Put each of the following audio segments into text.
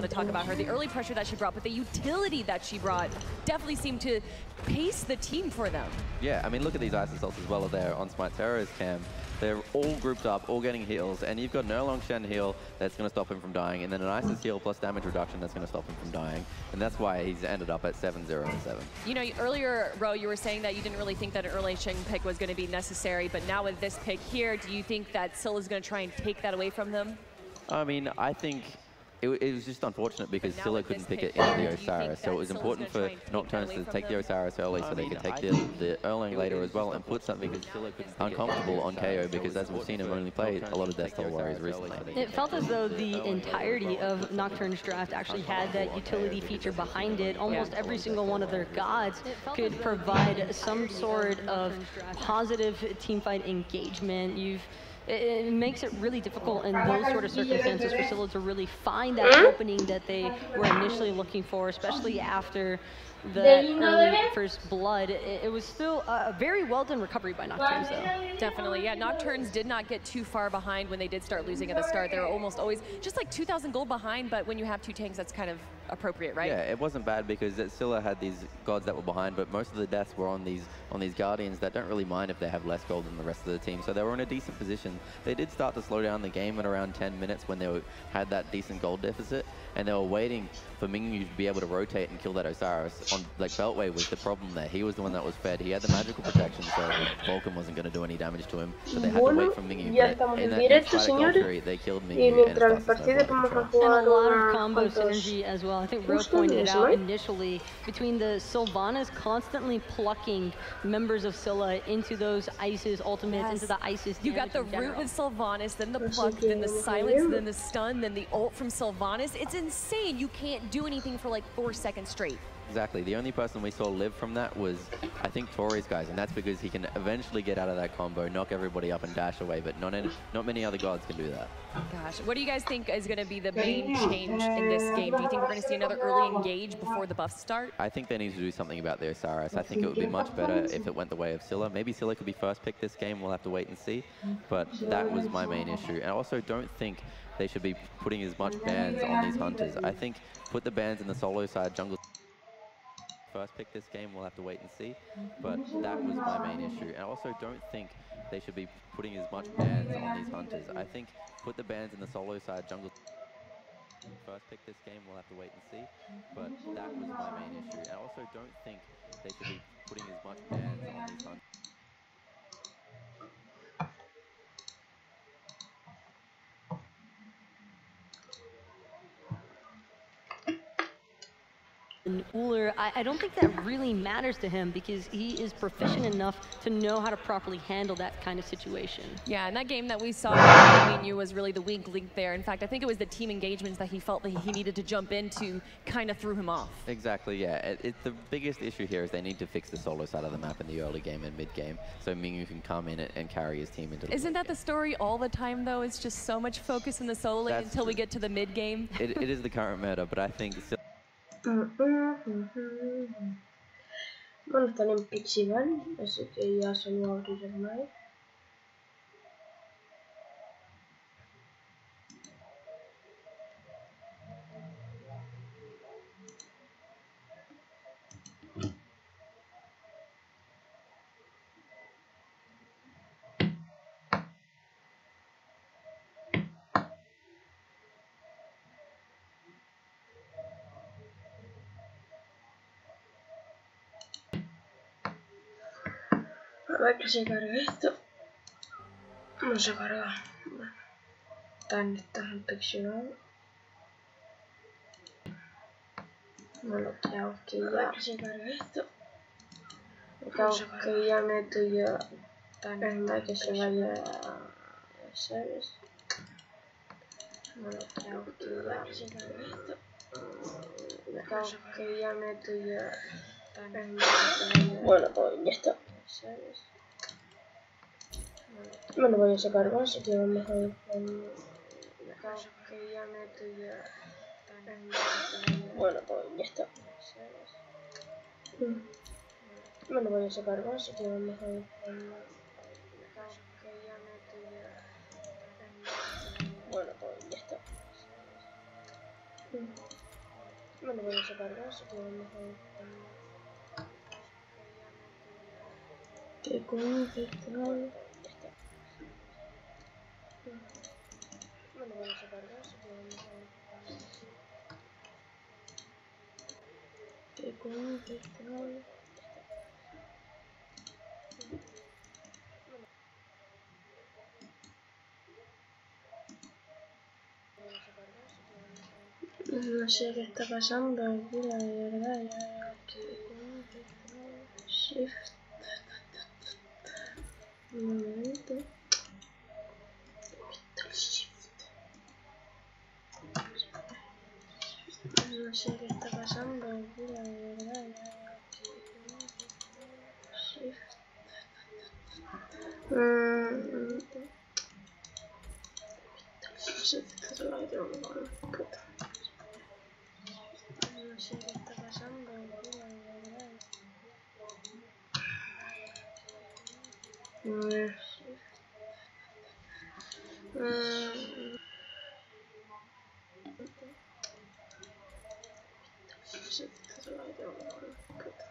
to talk about her, the early pressure that she brought, but the utility that she brought definitely seemed to pace the team for them. Yeah, I mean, look at these ice assaults as well there on Smite Terror's cam. They're all grouped up, all getting heals, and you've got an Erlong Shen heal that's going to stop him from dying, and then an Isis heal plus damage reduction that's going to stop him from dying, and that's why he's ended up at 7-0 and 7. You know, earlier, Ro, you were saying that you didn't really think that an early Shen pick was going to be necessary, but now with this pick here, do you think that Scylla's going to try and take that away from them? I mean, I think it was just unfortunate because Scylla couldn't pick it into the Osiris, so it was important for Nocturnes to take the Osiris early so they could take the Erlang later as well and put something uncomfortable on KO, because as we've seen him only play a lot of Death Toll Warriors recently. It felt as though the entirety of Nocturne's draft actually had that utility feature behind it. Almost every single one of their gods could provide some sort of positive teamfight engagement. It makes it really difficult in those sort of circumstances for Scylla to really find that opening that they were initially looking for, especially after the early first blood. It was still a very well done recovery by Nocturnes, though. Definitely, yeah. Nocturnes did not get too far behind when they did start losing at the start. They were almost always just like 2,000 gold behind, but when you have two tanks, that's kind of appropriate, right? Yeah, it wasn't bad because Scylla had these gods that were behind, but most of the deaths were on these Guardians that don't really mind if they have less gold than the rest of the team. So they were in a decent position. They did start to slow down the game at around 10 minutes when they had that decent gold deficit, and they were waiting for Mingyu to be able to rotate and kill that Osiris. On like Beltway was the problem there. He was the one that was fed. He had the magical protection, so Vulcan wasn't going to do any damage to him. But they had to wait for Mingyu. Ya In that directo, señores. They killed Y Mingyu. mientras partida vamos a And jugar a lot of una combo cuantos synergy as well. I think Ro pointed it out initially between the Sylvanas constantly plucking members of Scylla into those Isis ultimates, into the Isis. You got the root with Sylvanas, then the pluck, then the silence, then the stun, then the ult from Sylvanas. It's insane. You can't do anything for like 4 seconds straight. Exactly. The only person we saw live from that was, I think, Tori's guys, and that's because he can eventually get out of that combo, knock everybody up, and dash away. But not many other gods can do that. Gosh, what do you guys think is going to be the main change in this game? Do you think we're going to see another early engage before the buffs start? I think they need to do something about the Osiris. I think it would be much better if it went the way of Scylla. Maybe Scylla could be first pick this game. We'll have to wait and see. But that was my main issue. And I also don't think they should be putting as much bans on these hunters. I think put the bans in the solo side, jungle. First pick this game, we'll have to wait and see, but that was my main issue. And I also don't think they should be putting as much bans on these hunters. I think put the bans in the solo side, jungle. First pick this game, we'll have to wait and see, but that was my main issue. And I also don't think they should be putting as much bans on these hunters. And Uller, I don't think that really matters to him because he is proficient enough to know how to properly handle that kind of situation. Yeah, and that game that we saw between you was really the weak link there. In fact, I think it was the team engagements that he felt that he needed to jump into kind of threw him off. Exactly, yeah. The biggest issue here is they need to fix the solo side of the map in the early game and mid game so Mingyu can come in and carry his team into the Isn't that the story all the time, though? It's just so much focus in the solo lane until we get to the mid game. It is the current meta, but I think... Bueno, están en Pixival, así que ya se lo abrí el mic. A ver que se cargue esto. No se carga. Bueno, está infeccionado. Bueno, tengo que ya. A ver que se cargue esto. Tengo que ya meto ya. Hasta que se vaya. ¿Sabes? Bueno, tengo que ya. Que se cargue esto. Tengo que ya meto ya. Bueno, pues ya está. ¿Sabes? Bueno, voy a sacar más, así que vamos a ir con la casa que ya meto ya. Bueno, pues ya está. ¿Sabes? Bueno, voy a sacar más, así que vamos a ir con la casa que ya meto ya. Bueno, pues ya está. Bueno, voy a sacar dos, que vamos a ver. ¿Qué coño es esto? Bueno, voy a sacar dos, que vamos a ver. ¿Qué coño es esto? No sé qué está pasando aquí, la verdad, ya aquí. Shift. Un momento. El shift. No sé qué está pasando aquí, la verdad, ya aquí. Shift. Shift, solo que tengo que poner. Puta. No sé qué está pasando aquí, la verdad. A ver. Shift, solo que tengo que poner. Puta.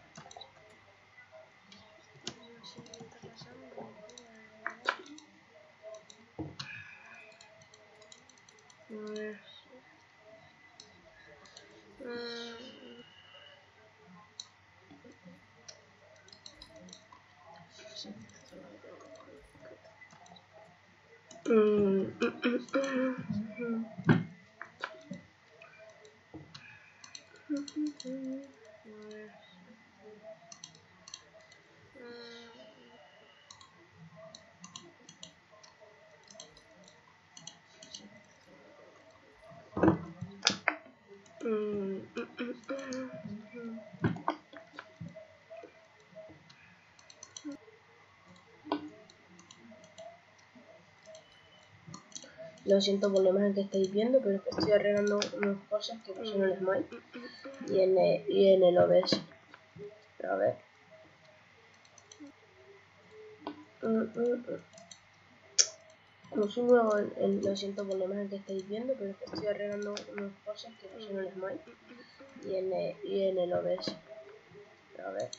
No sé qué está pasando aquí, la verdad. A ver. Lo siento por la imagen que estáis viendo, pero es que estoy arreglando unas cosas que pasó en el Smite y en el OBS. A ver. Como soy nuevo lo siento por la imagen que estáis viendo, pero es que estoy arreglando unas cosas que pasó en el Smite y en el OBS. A ver.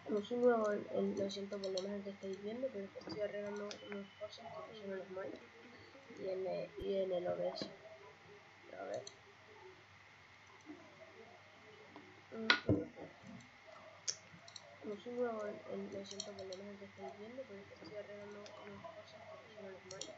Como soy nuevo lo siento por la imagen que estáis viendo, pero es que estoy arreglando unas cosas que pasó en el Smite y en el OBS. A ver. Como soy nuevo lo siento por la imagen que estáis viendo, pero es que estoy arreglando unas cosas que pasó en el Smite.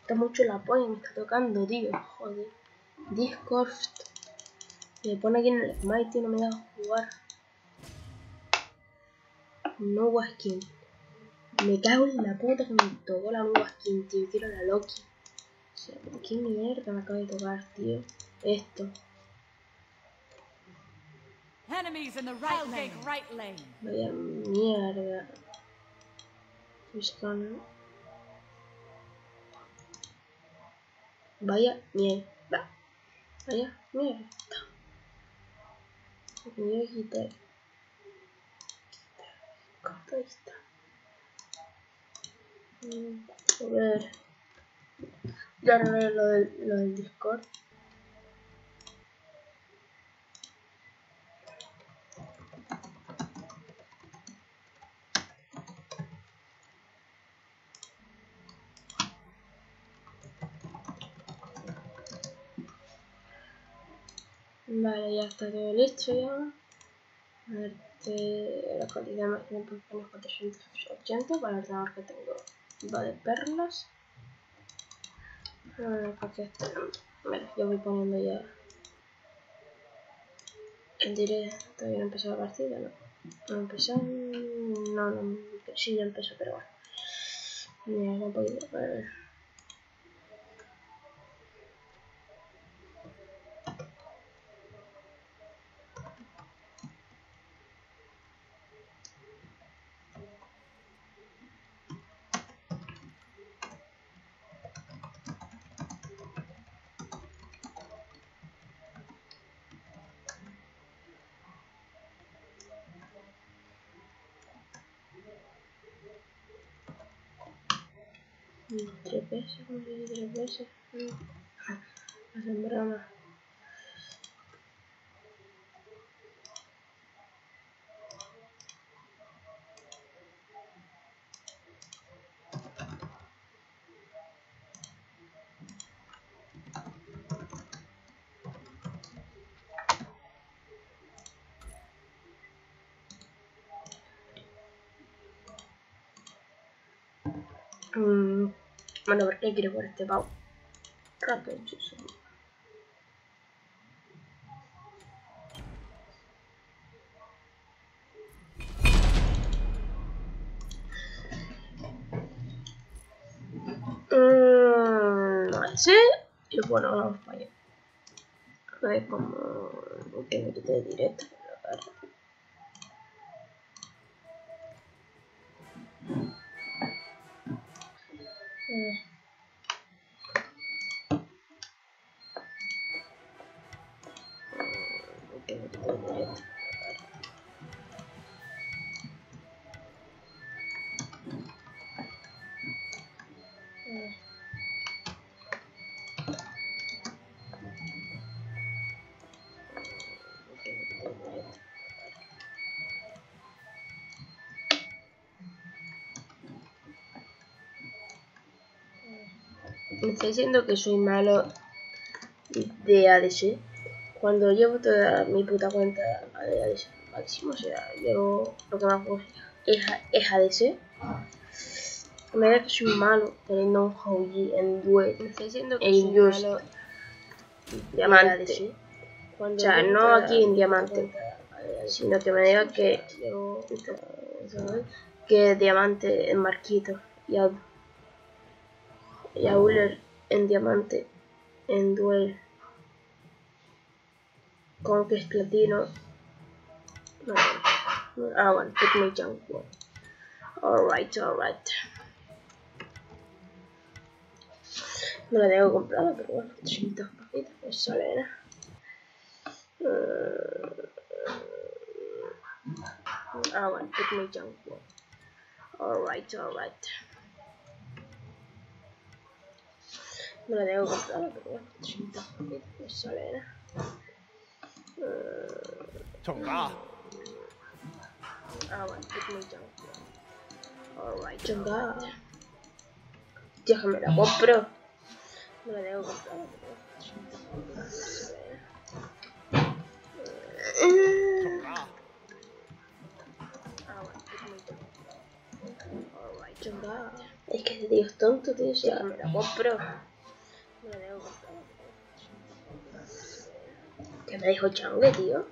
Está mucho la polla, me está tocando, tío. Joder. Discord. Me pone aquí en el Smite y no me da a jugar. Nueva skin. Me cago en la puta que me tocó la nueva skin, tío. Quiero la Loki. O sea, ¿qué mierda me acaba de tocar, tío? Esto. Vaya mierda. Buscando. Vaya mierda. Vaya mierda. Me voy a quitar. Corta esta. A ver. Ya no veo lo del Discord. Vale, ya está todo listo ya. A ver, la calidad máxima por poner 480 para el ordenador que tengo. Va de perlas. Porque vale, yo voy poniendo ya en directo. Todavía no empezó la partida, ¿no? No empezó. No, sí, ya empezó, pero bueno. Mira, no puedo ir. A ver. Tres veces, tres veces. Hacen broma. Bueno, ¿por qué quiero jugar este pavo? Rápido, chuso. Así. Y bueno, vamos para allá. A ver cómo que me quite de directo. Que me quite de directo. Me está diciendo que soy malo de ADC cuando llevo toda mi puta cuenta de ADC máximo, o sea, yo lo que más juego es ADC. Me da que soy malo teniendo un Houji en duel. Me está diciendo que soy malo diamante. O sea, no aquí en diamante, sino que me diga que diamante en Marquito y a Uller en diamante en duel con que es platino. No. Bueno, pick me jump one. Alright. No la tengo comprada, pero bueno, 300 papitas, pues sale, ¿no? Bueno, pick me jump one. Alright. No la tengo comprada, pero bueno, 300 papitas, pues sale, ¿no? Bueno, pick me jump one. Alright. Tío, que me la compro. No la tengo comprada, pero bueno, 300 papitas, pues sale, ¿no? Bueno, pick me jump one. Alright. Es que ese tío es tonto, tío, si me la compro. No la tengo comprada, pero bueno. ¿Qué me dijo Changue, tío?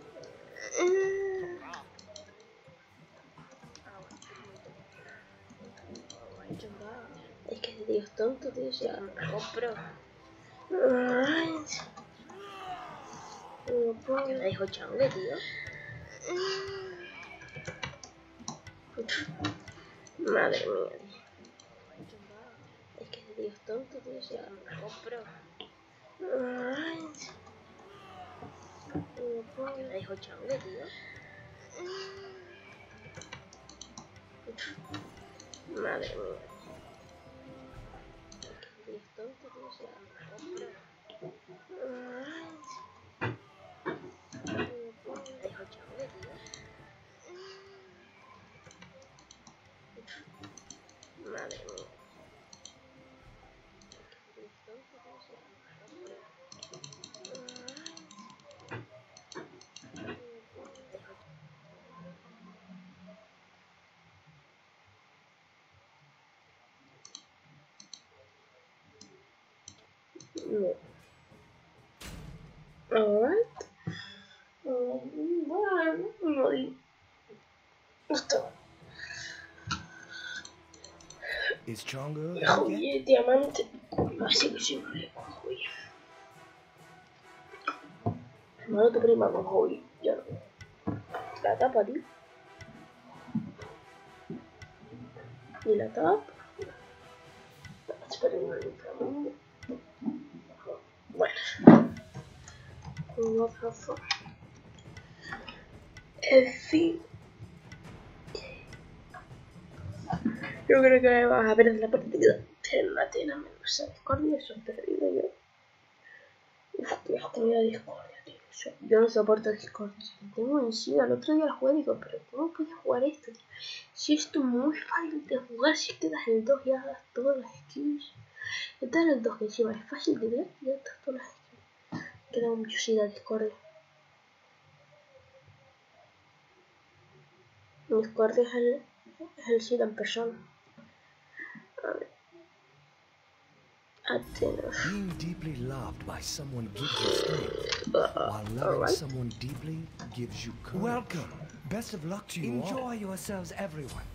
Es que ese tío es tonto, tío, si me la compro. ¿Qué me dijo Changue, tío? Madre mía. Es que ese tío es tonto, tío, si me la compro. ¿Qué me dijo Changue, tío? Madre mía. Es que ese tío es tonto, tío, si me la compro. ¿Qué me dijo Changue, tío? Madre mía. Es que ese tío es tonto, tío, si me la compro. No. Alright. Bueno, morí. Esto. Joye, diamante. Así que siempre con joye. Hermano, tu prima con joye. Yo no. La tapa, tío. Y la tapa. Espera un momento. Bueno. What the fuck. En fin. Yo creo que me vas a perder la partida. Tena menos a discordia, eso he perdido yo. Uf, que hasta voy a discordia, tío. Yo no soporto discordia. Tengo encima, el otro día lo jugué y digo, pero ¿cómo puedes jugar esto, tío? Si esto es muy fácil de jugar, si quedas en 2 ya das todas las skills. Estás en el 2 que encima es fácil de ver y ya das todas las skills. Queda mucho sin la discordia. Discordia es el SIDA en persona. A ver. Being deeply loved by someone gives you strength, while loving someone deeply gives you courage. Welcome. Best of luck to you. Enjoy yourselves, everyone.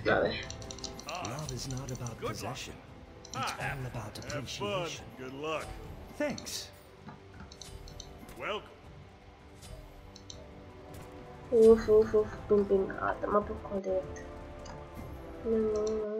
Love is not about possession. It's all about appreciation. Good luck. Thanks. Welcome. Pum, pum. Ah, toma por joder. No.